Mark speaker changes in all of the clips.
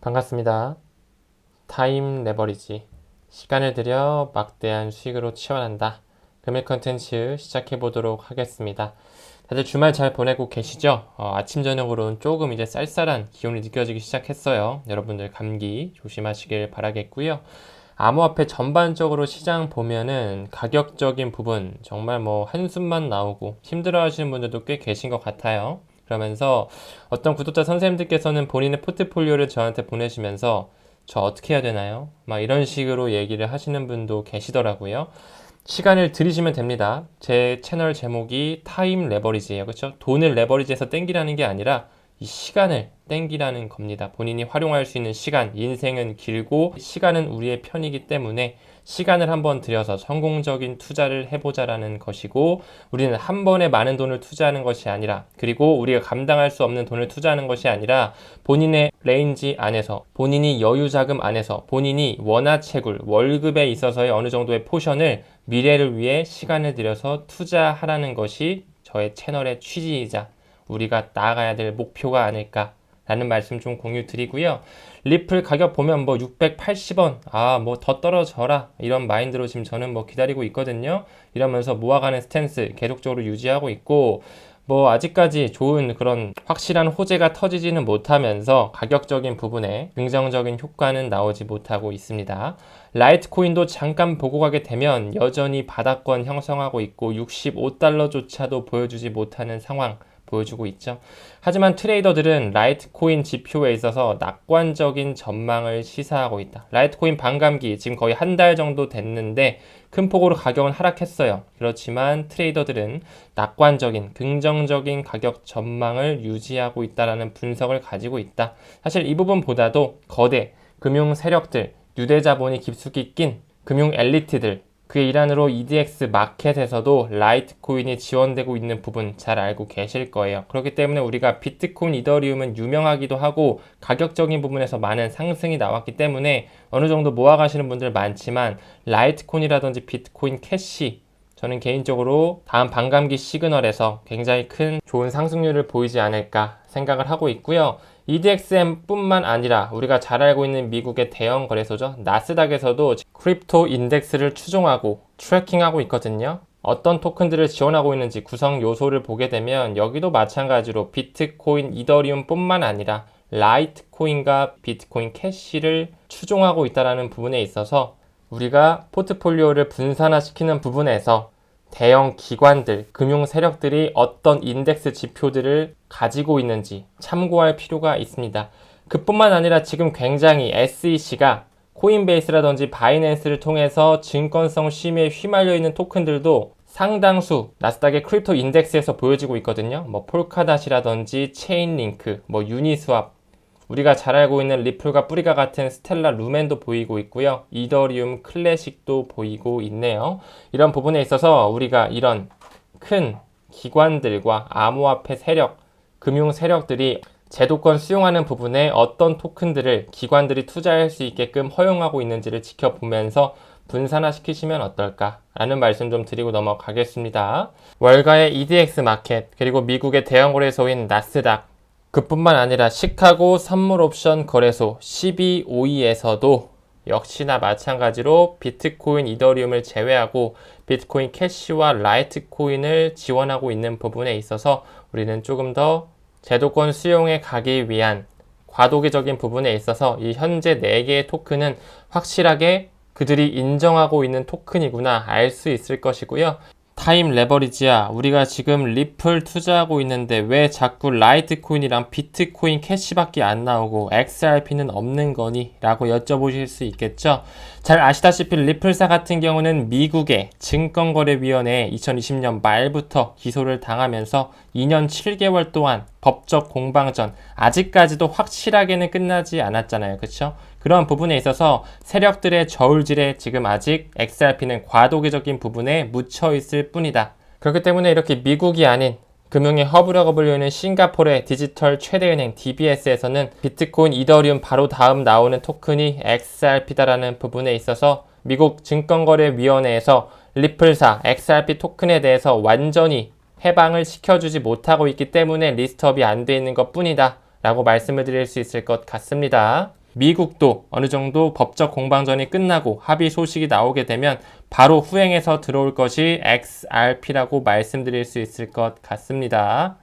Speaker 1: 반갑습니다. 타임 레버리지. 시간을 들여 막대한 수익으로 치환한다. 금일 컨텐츠 시작해 보도록 하겠습니다. 다들 주말 잘 보내고 계시죠? 아침 저녁으로는 조금 이제 쌀쌀한 기온이 느껴지기 시작했어요. 여러분들 감기 조심하시길 바라겠고요. 암호화폐 전반적으로 시장 보면은 가격적인 부분 정말 뭐 한숨만 나오고 힘들어 하시는 분들도 꽤 계신 것 같아요. 그러면서 어떤 구독자 선생님들께서는 본인의 포트폴리오를 저한테 보내시면서 저 어떻게 해야 되나요? 막 이런 식으로 얘기를 하시는 분도 계시더라고요. 시간을 들이시면 됩니다. 제 채널 제목이 타임 레버리지예요. 그렇죠? 돈을 레버리지해서 땡기라는 게 아니라 이 시간을 땡기라는 겁니다. 본인이 활용할 수 있는 시간, 인생은 길고 시간은 우리의 편이기 때문에 시간을 한번 들여서 성공적인 투자를 해보자라는 것이고, 우리는 한 번에 많은 돈을 투자하는 것이 아니라, 그리고 우리가 감당할 수 없는 돈을 투자하는 것이 아니라 본인의 레인지 안에서, 본인이 여유 자금 안에서, 본인이 원화채굴, 월급에 있어서의 어느 정도의 포션을 미래를 위해 시간을 들여서 투자하라는 것이 저의 채널의 취지이자 우리가 나아가야 될 목표가 아닐까라는 말씀 좀 공유 드리고요. 리플 가격 보면 뭐 680원, 뭐 더 떨어져라 이런 마인드로 지금 저는 뭐 기다리고 있거든요. 이러면서 모아가는 스탠스 계속적으로 유지하고 있고, 뭐 아직까지 좋은 그런 확실한 호재가 터지지는 못하면서 가격적인 부분에 긍정적인 효과는 나오지 못하고 있습니다. 라이트코인도 잠깐 보고 가게 되면 여전히 바닥권 형성하고 있고 65달러조차도 보여주지 못하는 상황 보여주고 있죠. 하지만 트레이더들은 라이트코인 지표에 있어서 낙관적인 전망을 시사하고 있다. 라이트코인 반감기 지금 거의 한 달 정도 됐는데 큰 폭으로 가격은 하락했어요. 그렇지만 트레이더들은 낙관적인 긍정적인 가격 전망을 유지하고 있다라는 분석을 가지고 있다. 사실 이 부분보다도 거대 금융 세력들, 유대자본이 깊숙이 낀 금융 엘리트들, 그의 일환으로 EDX 마켓에서도 라이트코인이 지원되고 있는 부분 잘 알고 계실 거예요. 그렇기 때문에 우리가 비트코인, 이더리움은 유명하기도 하고 가격적인 부분에서 많은 상승이 나왔기 때문에 어느 정도 모아가시는 분들 많지만, 라이트코인이라든지 비트코인 캐시, 저는 개인적으로 다음 반감기 시그널에서 굉장히 큰 좋은 상승률을 보이지 않을까 생각을 하고 있고요. EDXM 뿐만 아니라 우리가 잘 알고 있는 미국의 대형 거래소죠. 나스닥에서도 크립토 인덱스를 추종하고 트래킹하고 있거든요. 어떤 토큰들을 지원하고 있는지 구성 요소를 보게 되면 여기도 마찬가지로 비트코인, 이더리움 뿐만 아니라 라이트코인과 비트코인 캐시를 추종하고 있다는 부분에 있어서 우리가 포트폴리오를 분산화시키는 부분에서 대형 기관들, 금융 세력들이 어떤 인덱스 지표들을 가지고 있는지 참고할 필요가 있습니다. 그뿐만 아니라 지금 굉장히 SEC가 코인베이스라든지 바이낸스를 통해서 증권성 심의에 휘말려 있는 토큰들도 상당수 나스닥의 크립토 인덱스에서 보여지고 있거든요. 뭐 폴카닷이라든지 체인링크, 뭐 유니스왑, 우리가 잘 알고 있는 리플과 뿌리가 같은 스텔라 루멘도 보이고 있고요. 이더리움 클래식도 보이고 있네요. 이런 부분에 있어서 우리가 이런 큰 기관들과 암호화폐 세력, 금융 세력들이 제도권 수용하는 부분에 어떤 토큰들을 기관들이 투자할 수 있게끔 허용하고 있는지를 지켜보면서 분산화시키시면 어떨까 라는 말씀 좀 드리고 넘어가겠습니다. 월가의 EDX 마켓, 그리고 미국의 대형 거래소인 나스닥, 그뿐만 아니라 시카고 선물 옵션 거래소 CBOE에서도 역시나 마찬가지로 비트코인, 이더리움을 제외하고 비트코인 캐시와 라이트코인을 지원하고 있는 부분에 있어서 우리는 조금 더 제도권 수용에 가기 위한 과도기적인 부분에 있어서 이 현재 4개의 토큰은 확실하게 그들이 인정하고 있는 토큰이구나 알 수 있을 것이고요. 타임 레버리지야, 우리가 지금 리플 투자하고 있는데 왜 자꾸 라이트코인이랑 비트코인 캐시밖에 안 나오고 XRP는 없는 거니? 라고 여쭤보실 수 있겠죠. 잘 아시다시피 리플사 같은 경우는 미국의 증권거래위원회에 2020년 말부터 기소를 당하면서 2년 7개월 동안 법적 공방전, 아직까지도 확실하게는 끝나지 않았잖아요. 그쵸? 그런 부분에 있어서 세력들의 저울질에 지금 아직 XRP는 과도기적인 부분에 묻혀 있을 뿐이다. 그렇기 때문에 이렇게 미국이 아닌 금융의 허브라고 불리는 싱가포르의 디지털 최대은행 DBS에서는 비트코인, 이더리움 바로 다음 나오는 토큰이 XRP다라는 부분에 있어서 미국 증권거래위원회에서 리플사 XRP 토큰에 대해서 완전히 해방을 시켜주지 못하고 있기 때문에 리스트업이 안 돼 있는 것 뿐이다 라고 말씀을 드릴 수 있을 것 같습니다. 미국도 어느 정도 법적 공방전이 끝나고 합의 소식이 나오게 되면 바로 후행해서 들어올 것이 XRP라고 말씀드릴 수 있을 것 같습니다.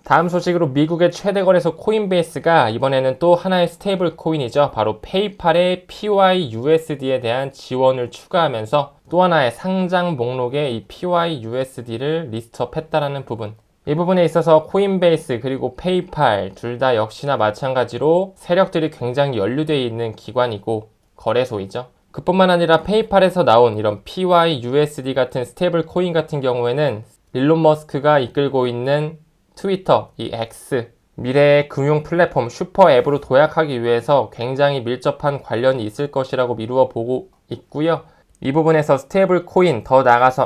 Speaker 1: 다음 소식으로 미국의 최대 거래소 코인베이스가 이번에는 또 하나의 스테이블 코인이죠. 바로 페이팔의 PYUSD에 대한 지원을 추가하면서 또 하나의 상장 목록에 이 PYUSD를 리스트업했다라는 부분. 이 부분에 있어서 코인베이스 그리고 페이팔 둘 다 역시나 마찬가지로 세력들이 굉장히 연루되어 있는 기관이고 거래소이죠. 그뿐만 아니라 페이팔에서 나온 이런 PYUSD 같은 스테이블 코인 같은 경우에는 일론 머스크가 이끌고 있는 트위터, 이 X, 미래의 금융 플랫폼 슈퍼 앱으로 도약하기 위해서 굉장히 밀접한 관련이 있을 것이라고 미루어 보고 있고요. 이 부분에서 스테이블 코인, 더 나아가서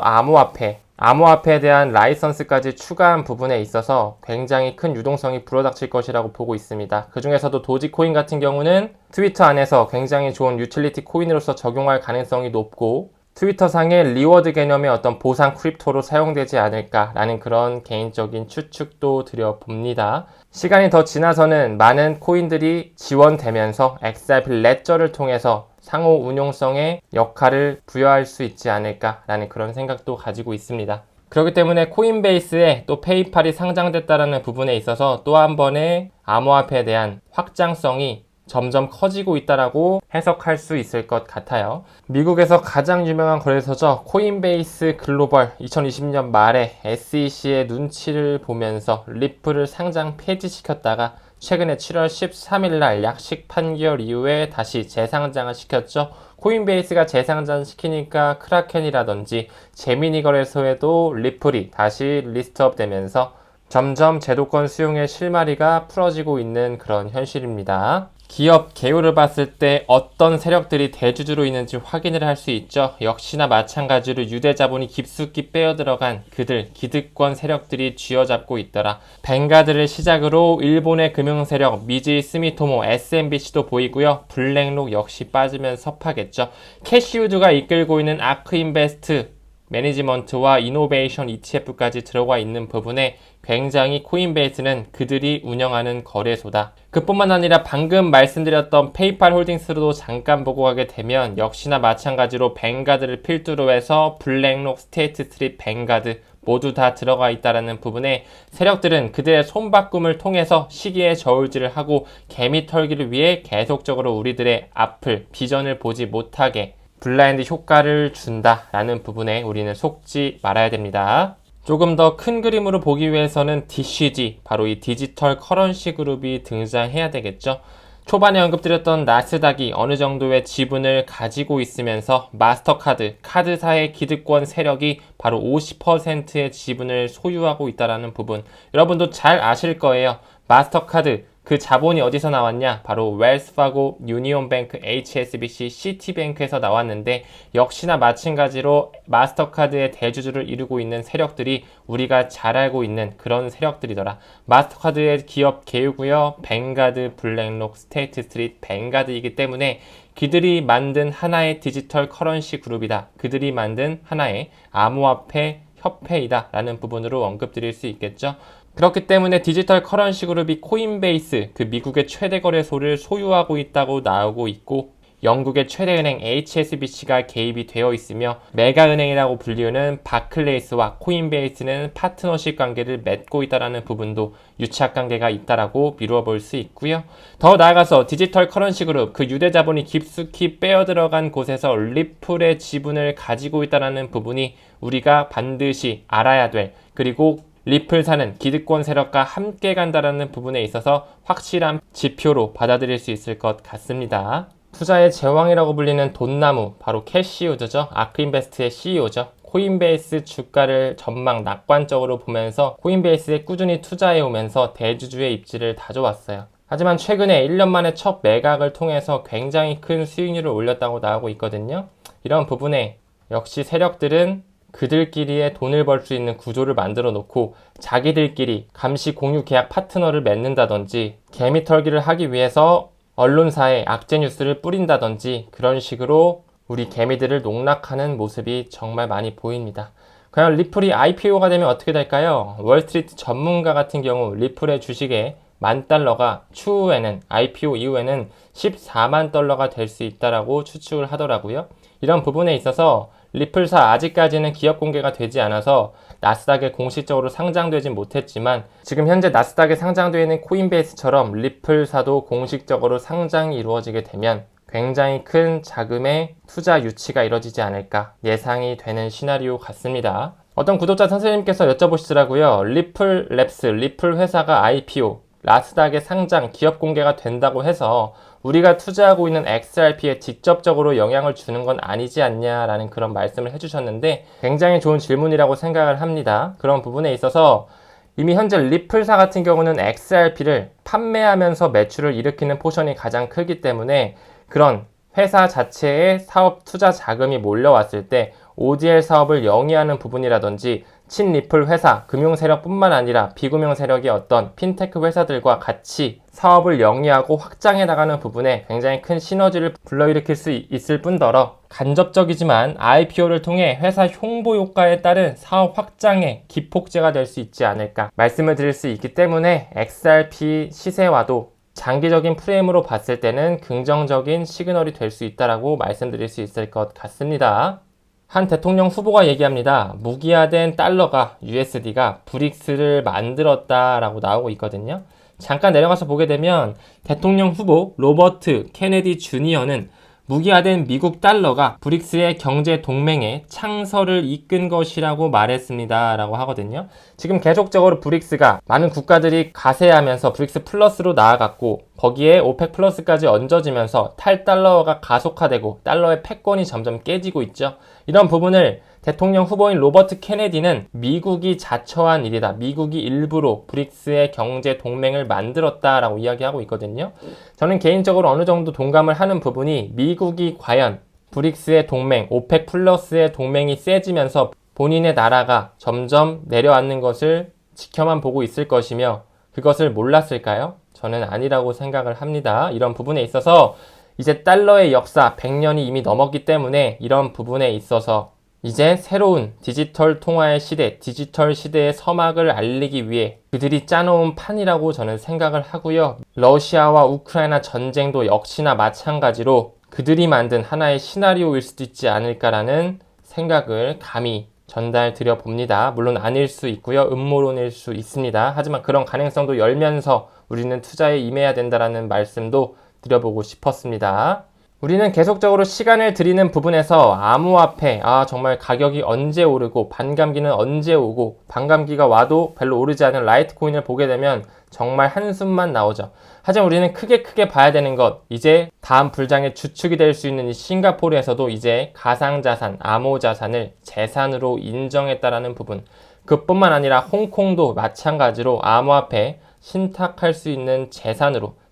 Speaker 1: 암호화폐에 대한 라이선스까지 추가한 부분에 있어서 굉장히 큰 유동성이 불어닥칠 것이라고 보고 있습니다. 그 중에서도 도지코인 같은 경우는 트위터 안에서 굉장히 좋은 유틸리티 코인으로서 적용할 가능성이 높고 트위터상의 리워드 개념의 어떤 보상 크립토로 사용되지 않을까라는 그런 개인적인 추측도 드려봅니다. 시간이 더 지나서는 많은 코인들이 지원되면서 XRP 레저를 통해서 상호 운용성의 역할을 부여할 수 있지 않을까라는 그런 생각도 가지고 있습니다. 그렇기 때문에 코인베이스에 또 페이팔이 상장됐다는 부분에 있어서 또 한 번의 암호화폐에 대한 확장성이 점점 커지고 있다라고 해석할 수 있을 것 같아요. 미국에서 가장 유명한 거래소죠. 코인베이스 글로벌 2020년 말에 SEC의 눈치를 보면서 리플을 상장 폐지시켰다가 최근에 7월 13일 날 약식 판결 이후에 다시 재상장을 시켰죠. 코인베이스가 재상장 시키니까 크라켄이라든지 제미니 거래소에도 리플이 다시 리스트업 되면서 점점 제도권 수용의 실마리가 풀어지고 있는 그런 현실입니다. 기업 개요를 봤을 때 어떤 세력들이 대주주로 있는지 확인을 할 수 있죠. 역시나 마찬가지로 유대자본이 깊숙이 빼어들어간 그들 기득권 세력들이 쥐어잡고 있더라. 뱅가드를 시작으로 일본의 금융세력 미지 스미토모 SMBC도 보이고요. 블랙록 역시 빠지면 섭하겠죠. 캐시우드가 이끌고 있는 아크인베스트 매니지먼트와 이노베이션 ETF까지 들어가 있는 부분에 굉장히 코인베이스는 그들이 운영하는 거래소다. 그뿐만 아니라 방금 말씀드렸던 페이팔 홀딩스로도 잠깐 보고 가게 되면 역시나 마찬가지로 뱅가드를 필두로 해서 블랙록, 스테이트 스트리트, 뱅가드 모두 다 들어가 있다는 부분에 세력들은 그들의 손바꿈을 통해서 시기에 저울질을 하고 개미 털기를 위해 계속적으로 우리들의 앞을, 비전을 보지 못하게 블라인드 효과를 준다라는 부분에 우리는 속지 말아야 됩니다. 조금 더 큰 그림으로 보기 위해서는 DCG, 바로 이 디지털 커런시 그룹이 등장해야 되겠죠. 초반에 언급드렸던 나스닥이 어느 정도의 지분을 가지고 있으면서 마스터카드, 카드사의 기득권 세력이 바로 50%의 지분을 소유하고 있다는 부분. 여러분도 잘 아실 거예요. 마스터카드, 그 자본이 어디서 나왔냐? 바로 웰스파고, 유니온뱅크, HSBC, 시티뱅크에서 나왔는데 역시나 마찬가지로 마스터카드의 대주주를 이루고 있는 세력들이 우리가 잘 알고 있는 그런 세력들이더라. 마스터카드의 기업 개요고요. 뱅가드, 블랙록, 스테이트 스트리트, 뱅가드이기 때문에 그들이 만든 하나의 디지털 커런시 그룹이다. 그들이 만든 하나의 암호화폐 협회이다 라는 부분으로 언급드릴 수 있겠죠. 그렇기 때문에 디지털 커런시 그룹이 코인베이스, 그 미국의 최대 거래소를 소유하고 있다고 나오고 있고 영국의 최대 은행 HSBC가 개입이 되어 있으며 메가은행이라고 불리우는 바클레이스와 코인베이스는 파트너십 관계를 맺고 있다는 부분도 유착 관계가 있다라고 미루어 볼 수 있고요. 더 나아가서 디지털 커런시 그룹, 그 유대자본이 깊숙이 빼어들어간 곳에서 리플의 지분을 가지고 있다는 부분이 우리가 반드시 알아야 될, 그리고 리플 사는 기득권 세력과 함께 간다라는 부분에 있어서 확실한 지표로 받아들일 수 있을 것 같습니다. 투자의 제왕이라고 불리는 돈나무, 바로 캐시우드죠. 아크인베스트의 CEO죠. 코인베이스 주가를 전망 낙관적으로 보면서 코인베이스에 꾸준히 투자해오면서 대주주의 입지를 다져왔어요. 하지만 최근에 1년 만에 첫 매각을 통해서 굉장히 큰 수익률을 올렸다고 나오고 있거든요. 이런 부분에 역시 세력들은 그들끼리의 돈을 벌 수 있는 구조를 만들어 놓고 자기들끼리 감시 공유 계약 파트너를 맺는다든지 개미털기를 하기 위해서 언론사에 악재 뉴스를 뿌린다든지 그런 식으로 우리 개미들을 농락하는 모습이 정말 많이 보입니다. 과연 리플이 IPO가 되면 어떻게 될까요? 월스트리트 전문가 같은 경우 리플의 주식에 $10,000가 추후에는 IPO 이후에는 $140,000,000가 될 수 있다라고 추측을 하더라고요. 이런 부분에 있어서 리플사 아직까지는 기업 공개가 되지 않아서 나스닥에 공식적으로 상장되진 못했지만 지금 현재 나스닥에 상장되어 있는 코인베이스처럼 리플사도 공식적으로 상장이 이루어지게 되면 굉장히 큰 자금의 투자 유치가 이뤄지지 않을까 예상이 되는 시나리오 같습니다. 어떤 구독자 선생님께서 여쭤보시더라고요. 리플랩스, 리플 회사가 IPO, 나스닥에 상장, 기업 공개가 된다고 해서 우리가 투자하고 있는 XRP에 직접적으로 영향을 주는 건 아니지 않냐라는 그런 말씀을 해주셨는데 굉장히 좋은 질문이라고 생각을 합니다. 그런 부분에 있어서 이미 현재 리플사 같은 경우는 XRP를 판매하면서 매출을 일으키는 포션이 가장 크기 때문에 그런 회사 자체의 사업 투자 자금이 몰려왔을 때 ODL 사업을 영위하는 부분이라든지 친리플 회사, 금융 세력뿐만 아니라 비금융 세력의 어떤 핀테크 회사들과 같이 사업을 영위하고 확장해 나가는 부분에 굉장히 큰 시너지를 불러일으킬 수 있을 뿐더러 간접적이지만 IPO를 통해 회사 홍보 효과에 따른 사업 확장의 기폭제가 될 수 있지 않을까 말씀을 드릴 수 있기 때문에 XRP 시세와도 장기적인 프레임으로 봤을 때는 긍정적인 시그널이 될 수 있다라고 말씀드릴 수 있을 것 같습니다. 한 대통령 후보가 얘기합니다. 무기화된 달러가 USD가 브릭스를 만들었다라고 나오고 있거든요. 잠깐 내려가서 보게 되면 대통령 후보 로버트 케네디 주니어는 무기화된 미국 달러가 브릭스의 경제 동맹의 창설을 이끈 것이라고 말했습니다. 라고 하거든요. 지금 계속적으로 브릭스가 많은 국가들이 가세하면서 브릭스 플러스로 나아갔고 거기에 오펙 플러스까지 얹어지면서 탈달러화가 가속화되고 달러의 패권이 점점 깨지고 있죠. 이런 부분을 대통령 후보인 로버트 케네디는 미국이 자처한 일이다. 미국이 일부러 브릭스의 경제 동맹을 만들었다라고 이야기하고 있거든요. 저는 개인적으로 어느 정도 동감을 하는 부분이 미국이 과연 브릭스의 동맹, 오펙 플러스의 동맹이 세지면서 본인의 나라가 점점 내려앉는 것을 지켜만 보고 있을 것이며 그것을 몰랐을까요? 저는 아니라고 생각을 합니다. 이런 부분에 있어서 이제 달러의 역사 100년이 이미 넘었기 때문에 이런 부분에 있어서 이제 새로운 디지털 통화의 시대, 디지털 시대의 서막을 알리기 위해 그들이 짜놓은 판이라고 저는 생각을 하고요. 러시아와 우크라이나 전쟁도 역시나 마찬가지로 그들이 만든 하나의 시나리오일 수도 있지 않을까라는 생각을 감히 전달드려 봅니다. 물론 아닐 수 있고요. 음모론일 수 있습니다. 하지만 그런 가능성도 열면서 우리는 투자에 임해야 된다라는 말씀도 드려보고 싶었습니다. 우리는 계속적으로 시간을 들이는 부분에서 암호화폐, 정말 가격이 언제 오르고 반감기는 언제 오고 반감기가 와도 별로 오르지 않은 라이트코인을 보게 되면 정말 한숨만 나오죠. 하지만 우리는 크게 봐야 되는 것, 이제 다음 불장의 주축이 될 수 있는 이 싱가포르에서도 이제 가상자산, 암호자산을 재산으로 인정했다라는 부분. 그뿐만 아니라 홍콩도 마찬가지로 암호화폐 신탁할 수 있는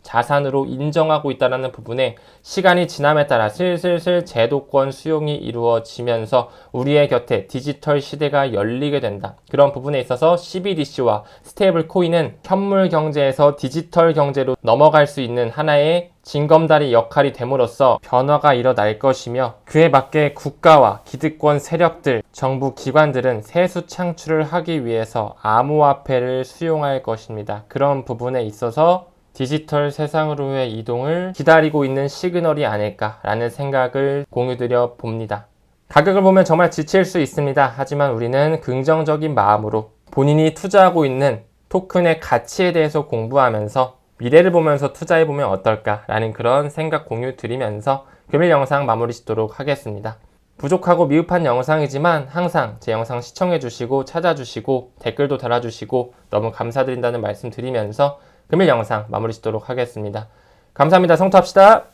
Speaker 1: 자산으로 인정하고 있다는 부분에 시간이 지남에 따라 슬슬 제도권 수용이 이루어지면서 우리의 곁에 디지털 시대가 열리게 된다. 그런 부분에 있어서 CBDC와 스테이블 코인은 현물 경제에서 디지털 경제로 넘어갈 수 있는 하나의 징검다리 역할이 됨으로써 변화가 일어날 것이며 그에 맞게 국가와 기득권 세력들, 정부 기관들은 세수 창출을 하기 위해서 암호화폐를 수용할 것입니다. 그런 부분에 있어서 디지털 세상으로의 이동을 기다리고 있는 시그널이 아닐까라는 생각을 공유드려 봅니다. 가격을 보면 정말 지칠 수 있습니다. 하지만 우리는 긍정적인 마음으로 본인이 투자하고 있는 토큰의 가치에 대해서 공부하면서 미래를 보면서 투자해보면 어떨까라는 그런 생각 공유 드리면서 금일 영상 마무리 짓도록 하겠습니다. 부족하고 미흡한 영상이지만 항상 제 영상 시청해주시고 찾아주시고 댓글도 달아주시고 너무 감사드린다는 말씀 드리면서 금일 영상 마무리 짓도록 하겠습니다. 감사합니다. 성투합시다.